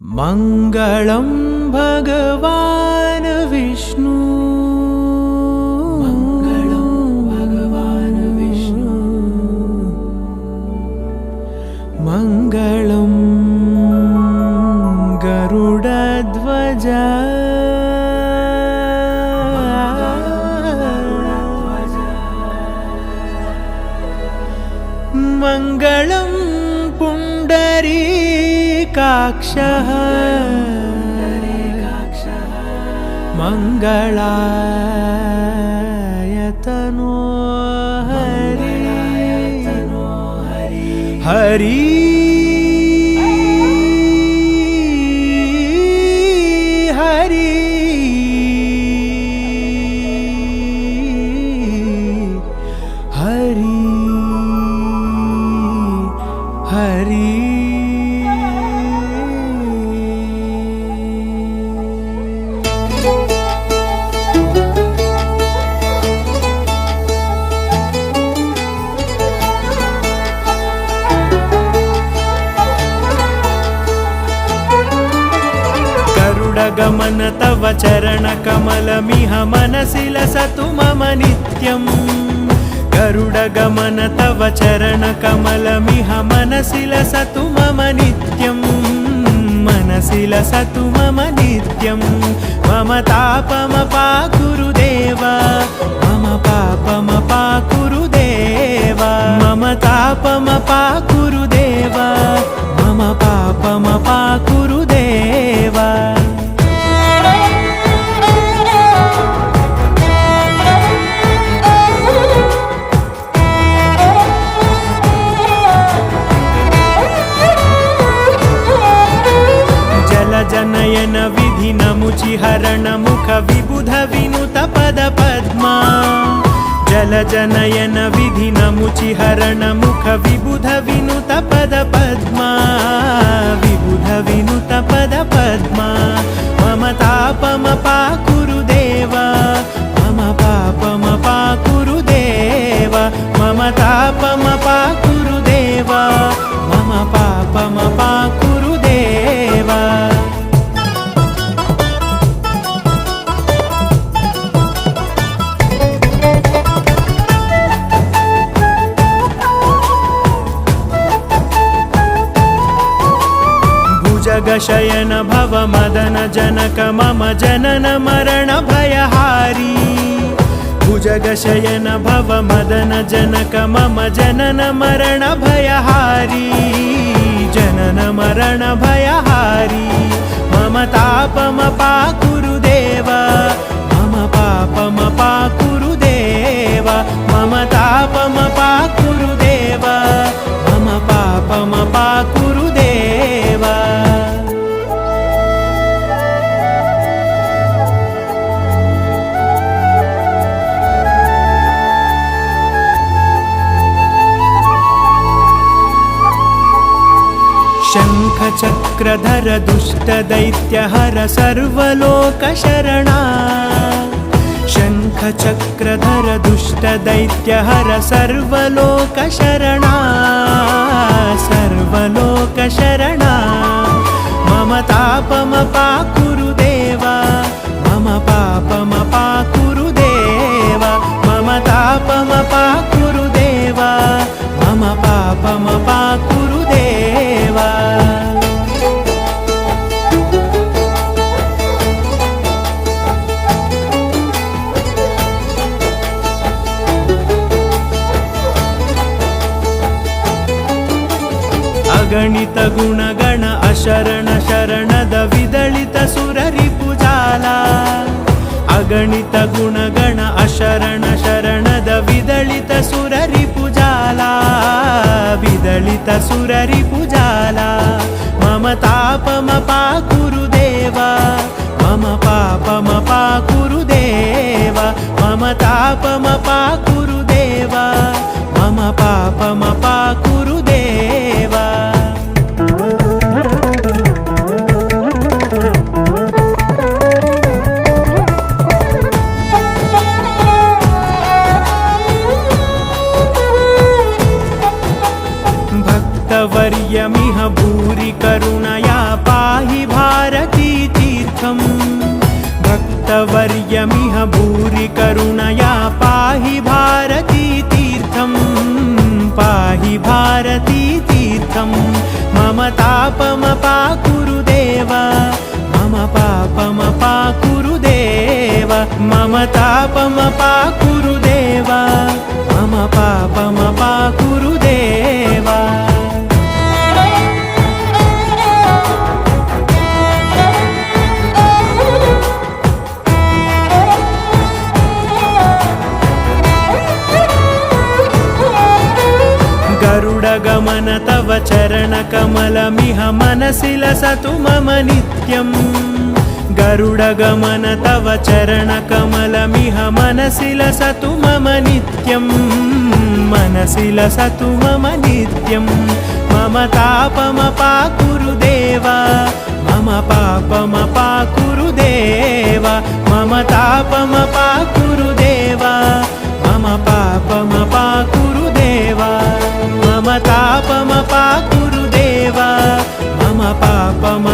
मङ्गलं भगवान् विष्णु मङ्गलं भगवान् विष्णु मङ्गलं गरुडध्वज मङ्गलं पुण्डरीकाक्षः मङ्गलायतनो हरि हरि हरि हरि गरुडगमन तव चरणकमलमिह मनसि लसतु मम नित्यम् गरुडगमन तव चरणकमलमिह मनसि लसतु मम नित्यम् मनसि लसतु मम नित्यम् मम तापमपाकुरु देव मम पापमपाकुरु देव मम तापमपाकुरु देव मम पापमपाकुरु देव जनयन विधि नमुचिहरण मुख विबुध विनुत पद पद्मा जल जनयन विधि नमुचिहरण मुख विबुध विनुत पद पद्मा विबुध विनुत पद पद्मा मम तापमपाकुरु देव मम पापमपाकुरु देव मम तापमपाकुरु देव मम पापमपाकुरु देव जगशयन भव मदन जनक मम जनन मरण भयहारी भुजगशयन भव मदन जनक मम जनन मरण भयहारी जनन मरण भयहारी मम तापमपाकुरु देव मम पापमपाकुरु देव मम तापमपाकुरु देव मम पापमपाकुरु देव शङ्खचक्रधर दुष्टदैत्यहर सर्वलोकशरणा शङ्खचक्रधर दुष्टदैत्यहर सर्वलोकशरणा सर्वलोकशरणा मम तापमपाकुरु देव मम पापमपाकुरु देव मम तापमपाकुरु देव मम पापमपाकुरु देव अगणित गुणगण अशरण शरणद विदलित सुररिपुजाला अगणित गुणगण अशरण शरणद विदलित सुररिपुजाला विदलित सुररिपुजाला मम तापमपाकुरु देव मम पापमपाकुरु देव मम तापमपाकुरु देव मम पापमपाकुरु देव भक्तवर्यमिह भूरि करुणया पाहि गरुडगमन तव चरणकमलमिह मनसि लसतु मम नित्यम् गरुडगमन तव चरणकमलमिह मनसि लसतु मम नित्यम् मनसि लसतु मम नित्यम् मम तापमपाकुरु देवा मम पापमपाकुरु देवा मम तापमपाकुरु देवा मम पापमपाकुरु देवा मम तापमपाकुरु देवा मम पापम